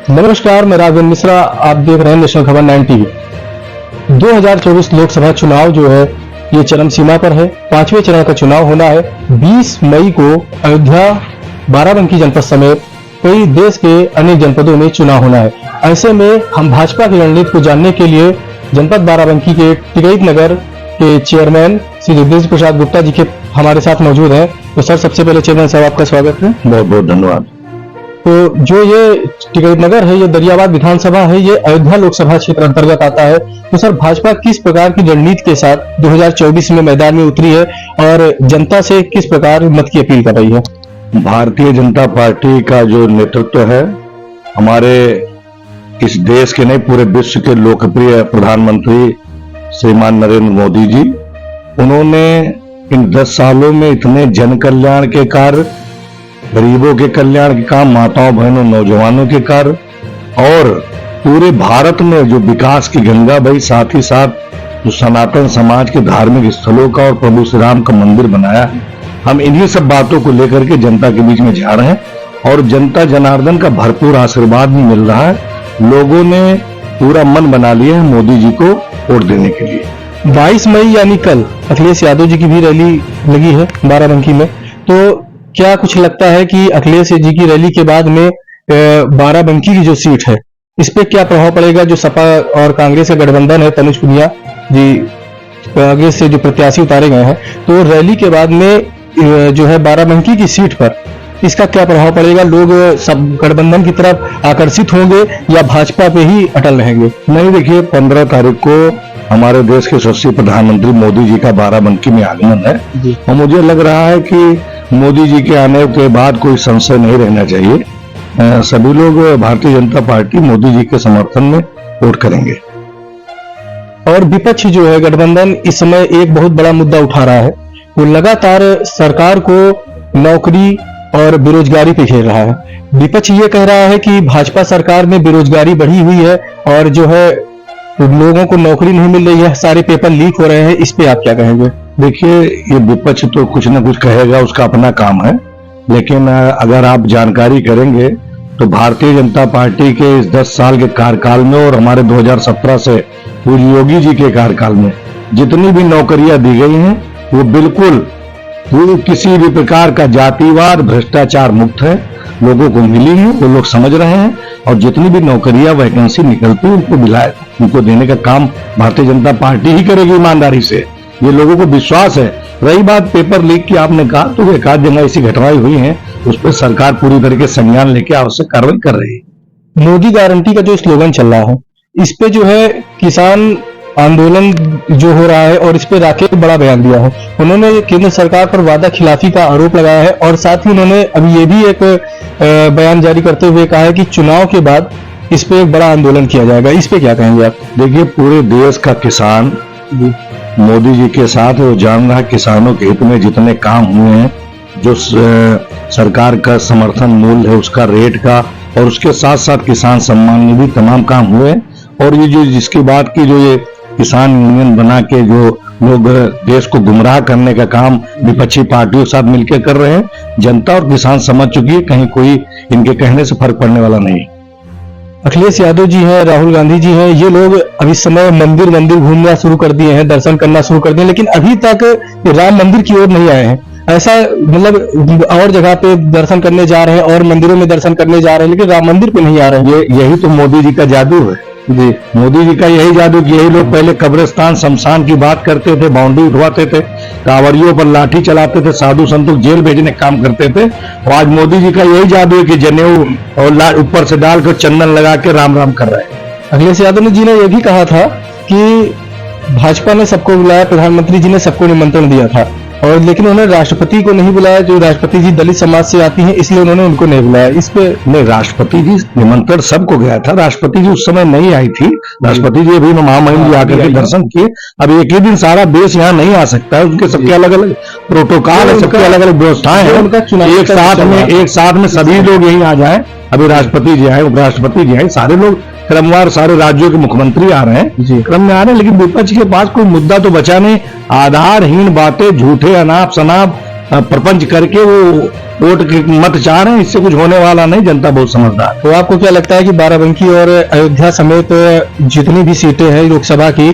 नमस्कार, मैं राघवेंद्र मिश्रा। आप देख रहे हैं नेशनल खबर 9 टीवी। 2024 लोकसभा चुनाव जो है ये चरम सीमा पर है। 5वें चरण का चुनाव होना है। 20 मई को अयोध्या, बाराबंकी जनपद समेत कई देश के अनेक जनपदों में चुनाव होना है। ऐसे में हम भाजपा की रणनीति को जानने के लिए जनपद बाराबंकी के टिकैत नगर के चेयरमैन श्री जगदीश प्रसाद गुप्ता जी के हमारे साथ मौजूद हैं। तो सर, सबसे पहले चेयरमैन साहब आपका स्वागत है। बहुत बहुत धन्यवाद। तो जो ये टिकैत नगर है, ये दरियाबाद विधानसभा है, ये अयोध्या लोकसभा क्षेत्र अंतर्गत आता है। तो सर, भाजपा किस प्रकार की रणनीति के साथ 2024 में मैदान में उतरी है और जनता से किस प्रकार मत की अपील कर रही है? भारतीय जनता पार्टी का जो नेतृत्व है, हमारे इस देश के नहीं पूरे विश्व के लोकप्रिय प्रधानमंत्री श्रीमान नरेंद्र मोदी जी, उन्होंने इन 10 सालों में इतने जन कल्याण के कार्य, गरीबों के कल्याण के काम, माताओं बहनों नौजवानों के कार्य और पूरे भारत में जो विकास की गंगा बही, साथ ही साथ जो सनातन समाज के धार्मिक स्थलों का और प्रभु श्री राम का मंदिर बनाया है, हम इन्हीं सब बातों को लेकर के जनता के बीच में जा रहे हैं और जनता जनार्दन का भरपूर आशीर्वाद भी मिल रहा है। लोगों ने पूरा मन बना लिया है मोदी जी को वोट देने के लिए। 22 मई यानी कल अखिलेश यादव जी की भी रैली लगी है बाराबंकी में। तो क्या कुछ लगता है कि अखिलेश जी की रैली के बाद में बाराबंकी की जो सीट है, इस पे क्या प्रभाव पड़ेगा? जो सपा और कांग्रेस का गठबंधन है, तनुज पुनिया जी कांग्रेस से जो प्रत्याशी उतारे गए हैं, तो रैली के बाद में जो है बाराबंकी की सीट पर इसका क्या प्रभाव पड़ेगा? लोग सब गठबंधन की तरफ आकर्षित होंगे या भाजपा पे ही अटल रहेंगे? नहीं, देखिए 15 तारीख को हमारे देश के यशस्वी प्रधानमंत्री मोदी जी का बाराबंकी में आगमन है और मुझे लग रहा है कि मोदी जी के आने के बाद कोई संशय नहीं रहना चाहिए। सभी लोग भारतीय जनता पार्टी मोदी जी के समर्थन में वोट करेंगे। और विपक्ष जो है गठबंधन इस समय एक बहुत बड़ा मुद्दा उठा रहा है। वो लगातार सरकार को नौकरी और बेरोजगारी पे घेर रहा है। विपक्ष ये कह रहा है कि भाजपा सरकार में बेरोजगारी बढ़ी हुई है और जो है लोगों को नौकरी नहीं मिल रही है, सारे पेपर लीक हो रहे हैं। इस पे आप क्या कहेंगे? देखिए, ये विपक्ष तो कुछ न कुछ कहेगा, उसका अपना काम है, लेकिन अगर आप जानकारी करेंगे तो भारतीय जनता पार्टी के इस 10 साल के कार्यकाल में और हमारे 2017 से पूर्व योगी जी के कार्यकाल में जितनी भी नौकरियां दी गई हैं वो बिल्कुल किसी भी प्रकार का जातिवाद, भ्रष्टाचार मुक्त है, लोगों को मिली है, वो लोग समझ रहे हैं और जितनी भी नौकरियां वैकेंसी निकलती है उनको देने का काम भारतीय जनता पार्टी ही करेगी ईमानदारी से। ये लोगों को विश्वास है। रही बात पेपर लीक की, आपने कहा तो एक आध जगह ऐसी घटनाएं हुई हैं, उस पर सरकार पूरी तरीके से संज्ञान लेके आवश्यक कार्रवाई कर रही है। मोदी गारंटी का जो स्लोगन चल रहा है, इस पे जो है किसान आंदोलन जो हो रहा है और इस पे राकेश बड़ा बयान दिया है। उन्होंने केंद्र सरकार पर वादा खिलाफी का आरोप लगाया है और साथ ही उन्होंने अभी ये भी एक बयान जारी करते हुए कहा है कि चुनाव के बाद इस पे एक बड़ा आंदोलन किया जाएगा। इस पे क्या कहेंगे आप? देखिए, पूरे देश का किसान मोदी जी के साथ वो जान रहा है। किसानों के हित में जितने काम हुए हैं, जो सरकार का समर्थन मूल्य है उसका, रेट का, और उसके साथ साथ किसान सम्मान निधि, तमाम काम हुए हैं। और ये जो जिसकी बात की, जो ये किसान यूनियन बना के जो लोग देश को गुमराह करने का काम विपक्षी पार्टियों के साथ मिलकर कर रहे हैं, जनता और किसान समझ चुकी है, कहीं कोई इनके कहने से फर्क पड़ने वाला नहीं। अखिलेश यादव जी हैं, राहुल गांधी जी हैं, ये लोग अभी समय मंदिर घूमना शुरू कर दिए हैं, दर्शन करना शुरू कर दिए, लेकिन अभी तक राम मंदिर की ओर नहीं आए हैं। ऐसा मतलब और जगह पे दर्शन करने जा रहे हैं और मंदिरों में दर्शन करने जा रहे हैं, लेकिन राम मंदिर पे नहीं आ रहे हैं। यही तो मोदी जी का जादू है जी। मोदी जी का यही जादू कि यही लोग पहले कब्रिस्तान शमशान की बात करते थे, बाउंड्री उठवाते थे, कांवरियों पर लाठी चलाते थे, साधु संतों जेल भेजने का काम करते थे। और आज मोदी जी का यही जादू है कि जनेऊ और ऊपर से डालकर चंदन लगा के राम राम कर रहे हैं। अखिलेश यादव जी ने यह भी कहा था कि भाजपा ने सबको बुलाया, प्रधानमंत्री जी ने सबको निमंत्रण दिया था, और लेकिन उन्होंने राष्ट्रपति को नहीं बुलाया। जो राष्ट्रपति जी दलित समाज से आती हैं, इसलिए उन्होंने उनको नहीं बुलाया। इस पे नहीं, राष्ट्रपति जी निमंत्रण सबको गया था। राष्ट्रपति जी उस समय नहीं आई थी। राष्ट्रपति जी अभी महामहिम जी आकर के दर्शन किए। अब एक ही दिन सारा देश यहाँ नहीं आ सकता है, उनके सबके अलग अलग प्रोटोकॉल है, सबके अलग अलग व्यवस्थाएं हैं। एक साथ में सभी लोग यहीं आ जाए। अभी राष्ट्रपति जी आए, उपराष्ट्रपति जी आए, सारे लोग क्रमवार सारे राज्यों के मुख्यमंत्री आ रहे हैं, क्रम में आ रहे हैं, लेकिन विपक्ष के पास कोई मुद्दा तो बचा नहीं। आधारहीन बातें, झूठे अनाप शनाप प्रपंच करके वो वोट के मत चाह रहे हैं। इससे कुछ होने वाला नहीं, जनता बहुत समझदार है। तो आपको क्या लगता है कि बाराबंकी और अयोध्या समेत जितनी भी सीटें हैं लोकसभा की,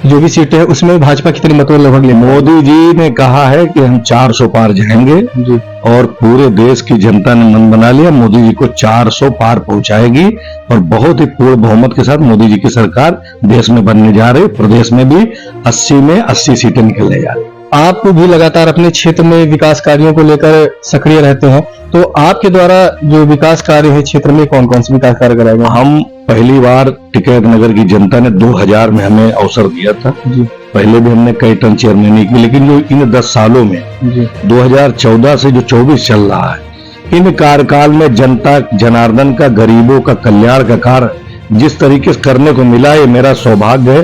जो भी सीटें हैं, उसमें भाजपा कितने मतों लगभग ले? मोदी जी ने कहा है कि हम 400 पार जाएंगे जी। और पूरे देश की जनता ने मन बना लिया, मोदी जी को 400 पार पहुंचाएगी और बहुत ही पूर्ण बहुमत के साथ मोदी जी की सरकार देश में बनने जा रही। प्रदेश में भी 80 में 80 सीटें निकलने जा रही। आप भी लगातार अपने क्षेत्र में विकास कार्यों को लेकर सक्रिय रहते हैं, तो आपके द्वारा जो विकास कार्य है क्षेत्र में कौन कौन से विकास कार्य कराए गए? हम पहली बार टिकैत नगर की जनता ने 2000 में हमें अवसर दिया था जी। पहले भी हमने कई टर्म चेयरमैनी की, लेकिन जो इन 10 सालों में जी। 2014 से जो 24 चल रहा है, इन कार्यकाल में जनता जनार्दन का, गरीबों का कल्याण का कार्य जिस तरीके से करने को मिला, ये मेरा सौभाग्य है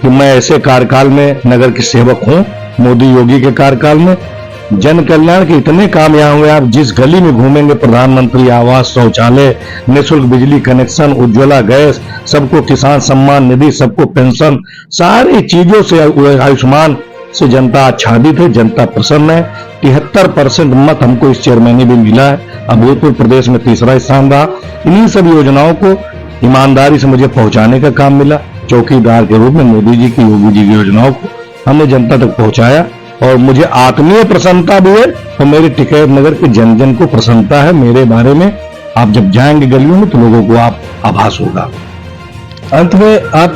कि मैं ऐसे कार्यकाल में नगर की सेवक हूं। मोदी योगी के कार्यकाल में जन कल्याण के इतने काम यहाँ हुए, आप जिस गली में घूमेंगे प्रधानमंत्री आवास, शौचालय, निःशुल्क बिजली कनेक्शन, उज्ज्वला गैस, सबको किसान सम्मान निधि, सबको पेंशन, सारी चीजों से आयुष्मान से जनता आच्छादित है, जनता प्रसन्न है। 73% मत हमको इस चेयरमैनी भी मिला है। अभूतपूर्व प्रदेश में तीसरा स्थान रहा। इन्हीं सब योजनाओं को ईमानदारी से मुझे पहुंचाने का काम मिला। चौकीदार के रूप में मोदी जी की, योगी जी की योजनाओं को हमने जनता तक पहुंचाया और मुझे आत्मीय प्रसन्नता भी है और मेरे टिकैत नगर के जन जन को प्रसन्नता है मेरे बारे में। आप जब जाएंगे गलियों में तो लोगों को आप आभास होगा। अंत में आप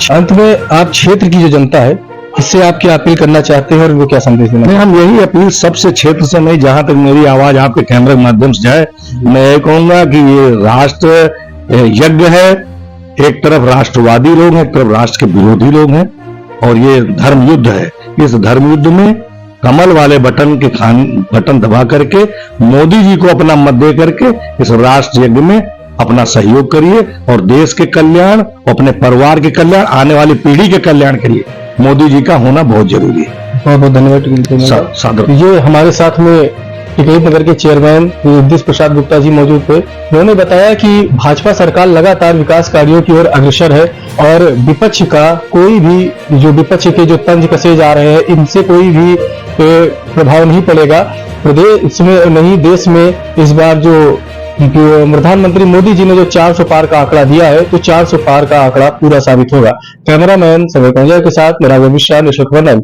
क्षेत्र की जो जनता है, इससे आप क्या अपील करना चाहते हैं और वो क्या संदेश देना? नहीं, हम यही अपील सबसे क्षेत्र से नहीं, जहां तक मेरी आवाज आपके कैमरे के माध्यम से जाए, मैं ये कहूंगा कि ये राष्ट्र यज्ञ है। एक तरफ राष्ट्रवादी लोग हैं, एक तरफ राष्ट्र के विरोधी लोग हैं और ये धर्म युद्ध है। इस धर्म युद्ध में कमल वाले बटन दबा करके मोदी जी को अपना मत दे करके इस राष्ट्र यज्ञ में अपना सहयोग करिए और देश के कल्याण, अपने परिवार के कल्याण, आने वाली पीढ़ी के कल्याण के लिए मोदी जी का होना बहुत जरूरी है। बहुत बहुत धन्यवाद। सादर। ये हमारे साथ में टिकैत नगर के चेयरमैन जगदीश प्रसाद गुप्ता जी मौजूद थे। उन्होंने बताया कि भाजपा सरकार लगातार विकास कार्यों की ओर अग्रसर है और विपक्ष का कोई भी, जो विपक्ष के जो तंज कसे जा रहे हैं, इनसे कोई भी प्रभाव नहीं पड़ेगा प्रदेश में, नहीं देश में। इस बार जो प्रधानमंत्री मोदी जी ने जो 400 पार का आंकड़ा दिया है, तो 400 पार का आंकड़ा पूरा साबित होगा। कैमरामैन समय के साथ मेरा मिश्रा, नेशनल खबर 9।